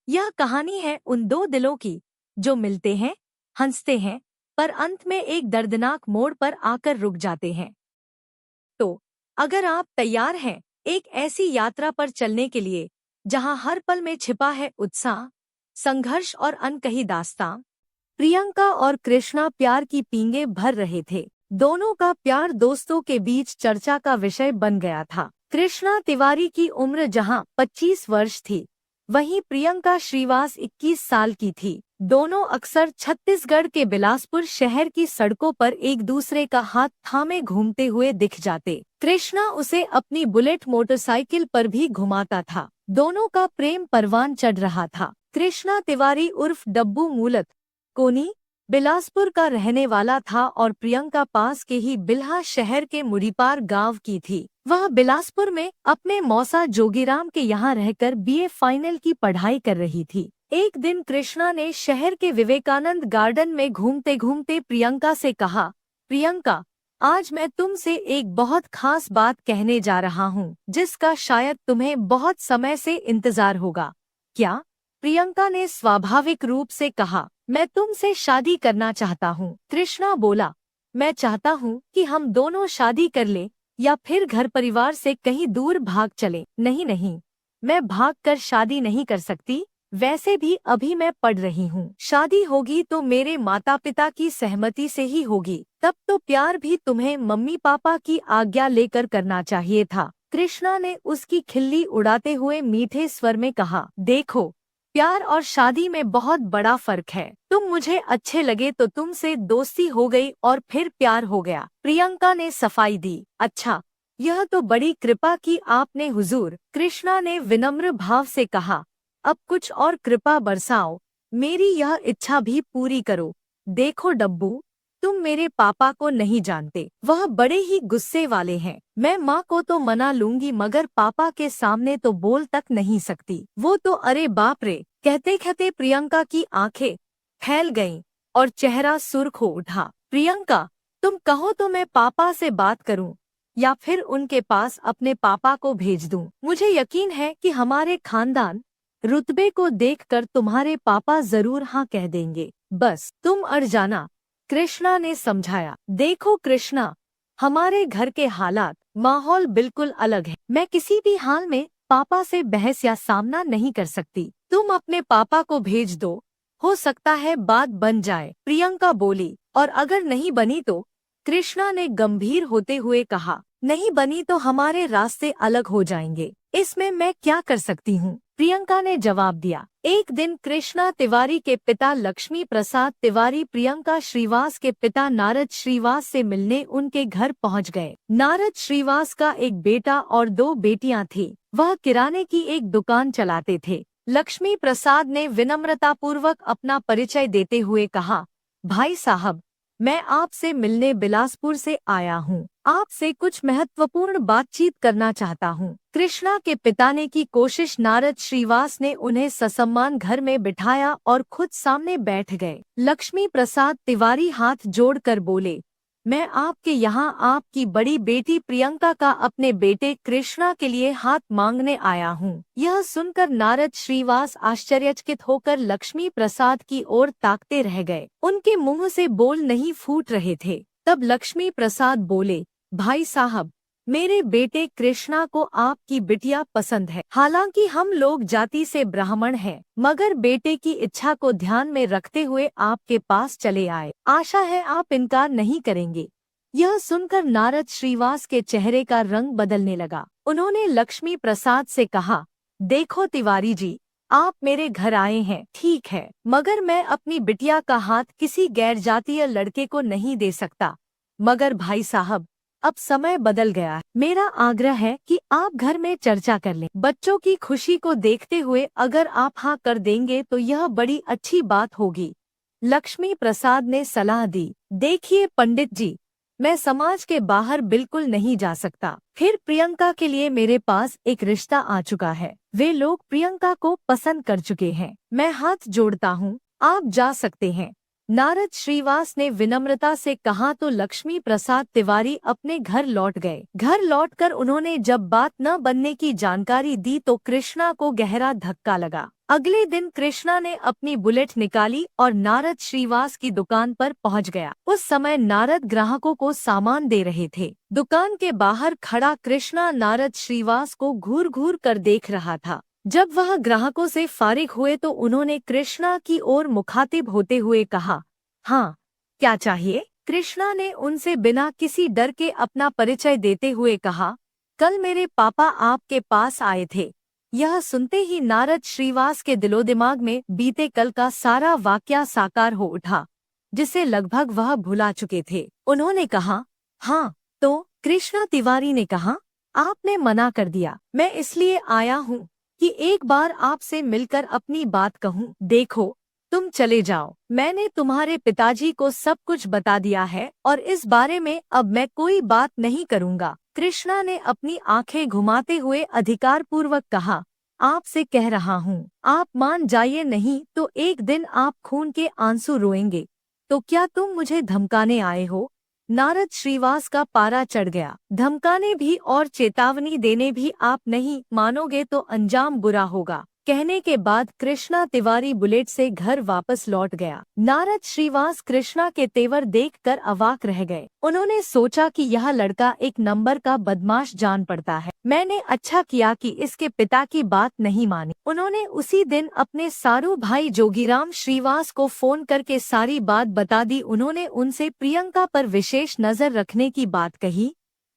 यह कहानी है उन दो दिलों की जो मिलते हैं, हंसते हैं, पर अंत में एक दर्दनाक मोड़ पर आकर रुक जाते हैं। तो अगर आप तैयार हैं एक ऐसी यात्रा पर चलने के लिए जहां हर पल में छिपा है उत्साह, संघर्ष और अनकही दास्तां। प्रियंका और कृष्णा प्यार की पींगे भर रहे थे। दोनों का प्यार दोस्तों के बीच चर्चा का विषय बन गया था। कृष्णा तिवारी की उम्र जहां 25 वर्ष थी, वहीं प्रियंका श्रीवास 21 साल की थी। दोनों अक्सर छत्तीसगढ़ के बिलासपुर शहर की सड़कों पर एक दूसरे का हाथ थामे घूमते हुए दिख जाते। कृष्णा उसे अपनी बुलेट मोटरसाइकिल पर भी घुमाता था। दोनों का प्रेम परवान चढ़ रहा था। कृष्णा तिवारी उर्फ डब्बू मूलत कोनी, बिलासपुर का रहने वाला था और प्रियंका पास के ही बिल्हा शहर के मुड़ीपार गांव की थी। वह बिलासपुर में अपने मौसा जोगीराम के यहाँ रहकर बीए फाइनल की पढ़ाई कर रही थी। एक दिन कृष्णा ने शहर के विवेकानंद गार्डन में घूमते घूमते प्रियंका से कहा, प्रियंका, आज मैं तुमसे एक बहुत खास बात कहने जा रहा हूँ, जिसका शायद तुम्हें बहुत समय से इंतजार होगा। क्या? प्रियंका ने स्वाभाविक रूप से कहा, मैं तुमसे शादी करना चाहता हूँ। कृष्णा बोला, मैं चाहता हूँ कि हम दोनों शादी कर लें या फिर घर परिवार से कहीं दूर भाग चलें। नहीं नहीं, मैं भाग कर शादी नहीं कर सकती। वैसे भी अभी मैं पढ़ रही हूँ। शादी होगी तो मेरे माता पिता की सहमति से ही होगी। तब तो प्यार भी तुम्हें मम्मी पापा की आज्ञा लेकर करना चाहिए था। कृष्णा ने उसकी खिल्ली उड़ाते हुए मीठे स्वर में कहा, देखो, प्यार और शादी में बहुत बड़ा फर्क है। तुम मुझे अच्छे लगे तो तुमसे दोस्ती हो गई और फिर प्यार हो गया। प्रियंका ने सफाई दी। अच्छा, यह तो बड़ी कृपा की आपने हुजूर। कृष्णा ने विनम्र भाव से कहा, अब कुछ और कृपा बरसाओ, मेरी यह इच्छा भी पूरी करो। देखो डब्बू, तुम मेरे पापा को नहीं जानते, वह बड़े ही गुस्से वाले हैं। मैं माँ को तो मना लूंगी मगर पापा के सामने तो बोल तक नहीं सकती। वो तो अरे बाप रे। कहते कहते प्रियंका की आंखें फैल गईं और चेहरा सुर्ख हो उठा। प्रियंका, तुम कहो तो मैं पापा से बात करूं या फिर उनके पास अपने पापा को भेज दूं। मुझे यकीन है कि हमारे खानदान रुतबे को देखकर तुम्हारे पापा जरूर हाँ कह देंगे। बस तुम अड़ जाना, कृष्णा ने समझाया। देखो कृष्णा, हमारे घर के हालात, माहौल बिल्कुल अलग है। मैं किसी भी हाल में पापा से बहस या सामना नहीं कर सकती। तुम अपने पापा को भेज दो, हो सकता है बात बन जाए। प्रियंका बोली। और अगर नहीं बनी तो? कृष्णा ने गंभीर होते हुए कहा, नहीं बनी तो हमारे रास्ते अलग हो जाएंगे। इसमें मैं क्या कर सकती हूँ? प्रियंका ने जवाब दिया। एक दिन कृष्णा तिवारी के पिता लक्ष्मी प्रसाद तिवारी प्रियंका श्रीवास के पिता नारद श्रीवास से मिलने उनके घर पहुंच गए। नारद श्रीवास का एक बेटा और दो बेटियां थी। वह किराने की एक दुकान चलाते थे। लक्ष्मी प्रसाद ने विनम्रतापूर्वक अपना परिचय देते हुए कहा, भाई साहब, मैं आपसे मिलने बिलासपुर से आया हूँ। आपसे कुछ महत्वपूर्ण बातचीत करना चाहता हूँ। कृष्णा के पिता ने की कोशिश। नारद श्रीवास ने उन्हें ससम्मान घर में बिठाया और खुद सामने बैठ गए। लक्ष्मी प्रसाद तिवारी हाथ जोड़कर बोले, मैं आपके यहाँ आपकी बड़ी बेटी प्रियंका का अपने बेटे कृष्णा के लिए हाथ मांगने आया हूँ। यह सुनकर नारद श्रीवास आश्चर्यचकित होकर लक्ष्मी प्रसाद की ओर ताकते रह गए। उनके मुंह से बोल नहीं फूट रहे थे। तब लक्ष्मी प्रसाद बोले, भाई साहब, मेरे बेटे कृष्णा को आपकी बिटिया पसंद है। हालांकि हम लोग जाति से ब्राह्मण हैं, मगर बेटे की इच्छा को ध्यान में रखते हुए आपके पास चले आए। आशा है आप इनकार नहीं करेंगे। यह सुनकर नारद श्रीवास के चेहरे का रंग बदलने लगा। उन्होंने लक्ष्मी प्रसाद से कहा, देखो तिवारी जी, आप मेरे घर आए हैं, ठीक है, मगर मैं अपनी बिटिया का हाथ किसी गैर जातीय लड़के को नहीं दे सकता। मगर भाई साहब, अब समय बदल गया है। मेरा आग्रह है कि आप घर में चर्चा कर लें। बच्चों की खुशी को देखते हुए अगर आप हाँ कर देंगे तो यह बड़ी अच्छी बात होगी। लक्ष्मी प्रसाद ने सलाह दी। देखिए पंडित जी, मैं समाज के बाहर बिल्कुल नहीं जा सकता। फिर प्रियंका के लिए मेरे पास एक रिश्ता आ चुका है। वे लोग प्रियंका को पसंद कर चुके हैं। मैं हाथ जोड़ता हूँ, आप जा सकते हैं। नारद श्रीवास ने विनम्रता से कहा तो लक्ष्मी प्रसाद तिवारी अपने घर लौट गए। घर लौटकर उन्होंने जब बात न बनने की जानकारी दी तो कृष्णा को गहरा धक्का लगा। अगले दिन कृष्णा ने अपनी बुलेट निकाली और नारद श्रीवास की दुकान पर पहुंच गया। उस समय नारद ग्राहकों को सामान दे रहे थे। दुकान के बाहर खड़ा कृष्णा नारद श्रीवास को घूर घूर कर देख रहा था। जब वह ग्राहकों से फारिग हुए तो उन्होंने कृष्णा की ओर मुखातिब होते हुए कहा, हाँ, क्या चाहिए? कृष्णा ने उनसे बिना किसी डर के अपना परिचय देते हुए कहा, कल मेरे पापा आपके पास आए थे। यह सुनते ही नारद श्रीवास के दिलोदिमाग में बीते कल का सारा वाकया साकार हो उठा, जिसे लगभग वह भुला चुके थे। उन्होंने कहा, हाँ, तो? कृष्णा तिवारी ने कहा, आपने मना कर दिया। मैं इसलिए आया हूँ कि एक बार आपसे मिलकर अपनी बात कहूँ। देखो, तुम चले जाओ। मैंने तुम्हारे पिताजी को सब कुछ बता दिया है और इस बारे में अब मैं कोई बात नहीं करूँगा। कृष्णा ने अपनी आंखें घुमाते हुए अधिकारपूर्वक कहा, आपसे कह रहा हूँ, आप मान जाइए, नहीं तो एक दिन आप खून के आंसू रोएंगे। तो क्या तुम मुझे धमकाने आए हो? नारद श्रीवास का पारा चढ़ गया। धमकाने भी और चेतावनी देने भी आप नहीं मानोगे तो अंजाम बुरा होगा। कहने के बाद कृष्णा तिवारी बुलेट से घर वापस लौट गया। नारद श्रीवास कृष्णा के तेवर देखकर अवाक रह गए। उन्होंने सोचा कि यह लड़का एक नंबर का बदमाश जान पड़ता है। मैंने अच्छा किया कि इसके पिता की बात नहीं मानी। उन्होंने उसी दिन अपने सारू भाई जोगीराम श्रीवास को फोन करके सारी बात बता दी। उन्होंने उनसे प्रियंका पर विशेष नजर रखने की बात कही,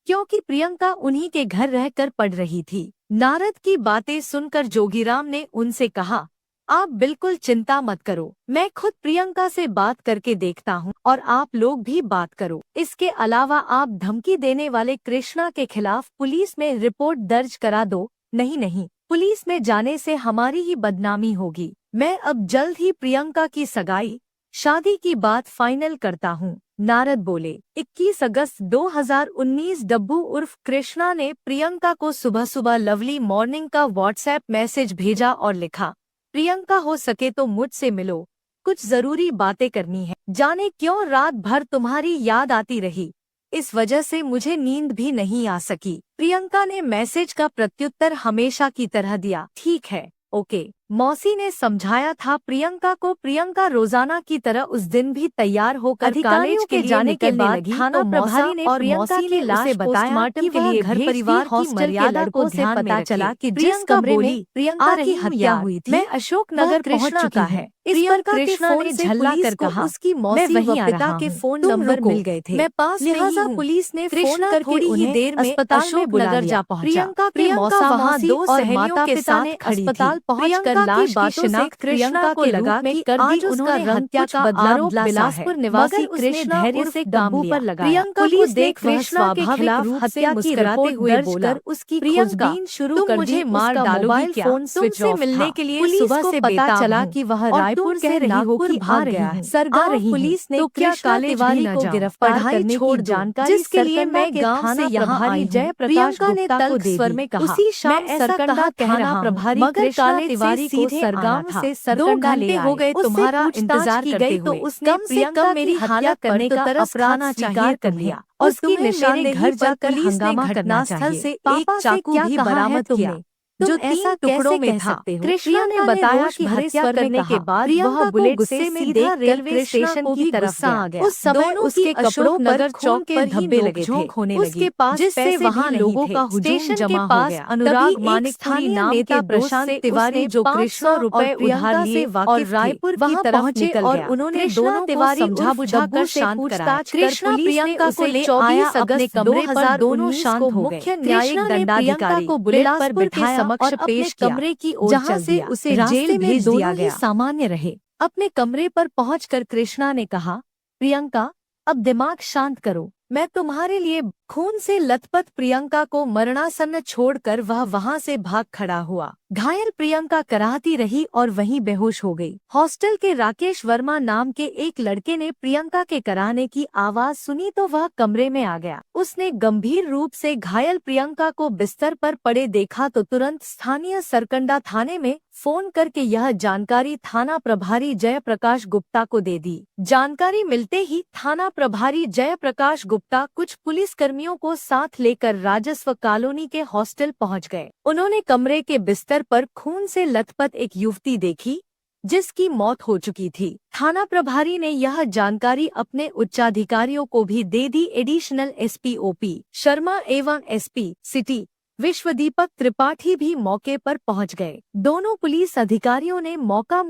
क्योंकि प्रियंका उन्हीं के घर रहकर पढ़ रही थी। नारद की बातें सुनकर जोगीराम ने उनसे कहा, आप बिल्कुल चिंता मत करो, मैं खुद प्रियंका से बात करके देखता हूँ और आप लोग भी बात करो। इसके अलावा आप धमकी देने वाले कृष्णा के खिलाफ पुलिस में रिपोर्ट दर्ज करा दो। नहीं नहीं, पुलिस में जाने से हमारी ही बदनामी होगी। मैं अब जल्द ही प्रियंका की सगाई शादी की बात फाइनल करता हूँ। नारद बोले। 21 अगस्त 2019 डब्बू उर्फ कृष्णा ने प्रियंका को सुबह सुबह लवली मॉर्निंग का व्हाट्सएप मैसेज भेजा और लिखा, प्रियंका हो सके तो मुझसे मिलो, कुछ जरूरी बातें करनी है। जाने क्यों रात भर तुम्हारी याद आती रही, इस वजह से मुझे नींद भी नहीं आ सकी। प्रियंका ने मैसेज का प्रत्युत्तर हमेशा की तरह दिया, ठीक है, ओके। मौसी ने समझाया था प्रियंका को। प्रियंका रोजाना की तरह उस दिन भी तैयार होकर अधिकारियों के जाने के बाद थाना प्रभारी ने और मौसी ने लाश पोस्टमार्टम के लिए घर परिवार की मर्यादा को से पता चला कि जिस कमरे में प्रियंका की हत्या हुई थी मैं अशोक नगर पहुंच चुका है। इस पर कृष्णा ने झल्ला कर कहा, उसकी मौसी व पिता के फोन नंबर मिल गए थे, मैं पास लिहाजा पुलिस ने फोन करके उन्हें देर में अशोक नगर जा पहुंचा। प्रियंका के मौसा वहां दो सहेलियों के साथ अस्पताल पहुंचकर लाश की शिनाख्त कृष्णा को लगा कि आज उसका हत्या का आरोप बिलासपुर निवासी कृष्णा धैर्य से काबू पर लगा। प्रियंका को देख कृष्णा के खिलाफ हत्या की रिपोर्ट दर्ज कर उसकी खोजबीन शुरू कर दी। मार डालोगी क्या? तुमसे मिलने के लिए सुबह से पता चला कि वह रायपुर से नागपुर भाग गया है। सरगा रही पुलिस ने क्या काले तिवारी को गिरफ्तार करने की जानकारी जिसके लिए मैं गांव से यहाँ आई। जयप्रकाश गुप्ता को स्वर में कहा, उसी शाम सरकंडा थाना प्रभारी मगर काले तिवारी को सरगाम से सरकंडा ले हो गए। तुम्हारा इंतजार की गई तो उसने प्रियंका मेरी हत्या करने का अपराध स्वीकार कर लिया। उसकी निशानदेही घर जाकर हंगामा करना स्थल से एक चाकू भी बरामद किया जो ऐसा टुकड़ों में था। कृष्णा ने बताया कि हत्या करने के बाद वह बुलेट से सीधा रेलवे स्टेशन की तरफ आ गया। उस समय उसके कपड़ों नगर चौक के धब्बे लगे थे, उसके पास जिससे वहां लोगों का हुजूम जमा हो गया। अनुराग मानिकपुरी नाम के प्रशांत तिवारी जो कृष्णा रुपए उधार लिए और रायपुर की तरफ निकल गया। उन्होंने दोनों तिवारी समझा बुझाकर शांत कराया। कृष्णा प्रियंका को ले आया अपने कमरे पर। दोनों शांत हो गए। मुख्य न्यायिक दंडाधिकारी को बुलेट पर बिठाया और पेश कमरे की ओर जहां से उसे जेल भेज दिया गया। सामान्य रहे। अपने कमरे पर पहुंचकर कृष्णा ने कहा, प्रियंका अब दिमाग शांत करो, मैं तुम्हारे लिए खून से लथपथ प्रियंका को मरणासन्न छोड़कर वह वहां से भाग खड़ा हुआ। घायल प्रियंका कराहती रही और वहीं बेहोश हो गई। हॉस्टल के राकेश वर्मा नाम के एक लड़के ने प्रियंका के कराहने की आवाज सुनी तो वह कमरे में आ गया। उसने गंभीर रूप से घायल प्रियंका को बिस्तर पर पड़े देखा तो तुरंत स्थानीय सरकंडा थाने में फोन करके यह जानकारी थाना प्रभारी जयप्रकाश गुप्ता को दे दी। जानकारी मिलते ही थाना प्रभारी जयप्रकाश गुप्ता कुछ पुलिस कर्मियों को साथ लेकर राजस्व कॉलोनी के हॉस्टल पहुंच गए। उन्होंने कमरे के बिस्तर पर खून से लथपथ एक युवती देखी जिसकी मौत हो चुकी थी। थाना प्रभारी ने यह जानकारी अपने उच्चाधिकारियों को भी दे दी। एडिशनल एसपी ओपी शर्मा एवं एसपी सिटी विश्वदीपक त्रिपाठी भी मौके पर पहुंच गए। दोनों पुलिस अधिकारियों ने मौका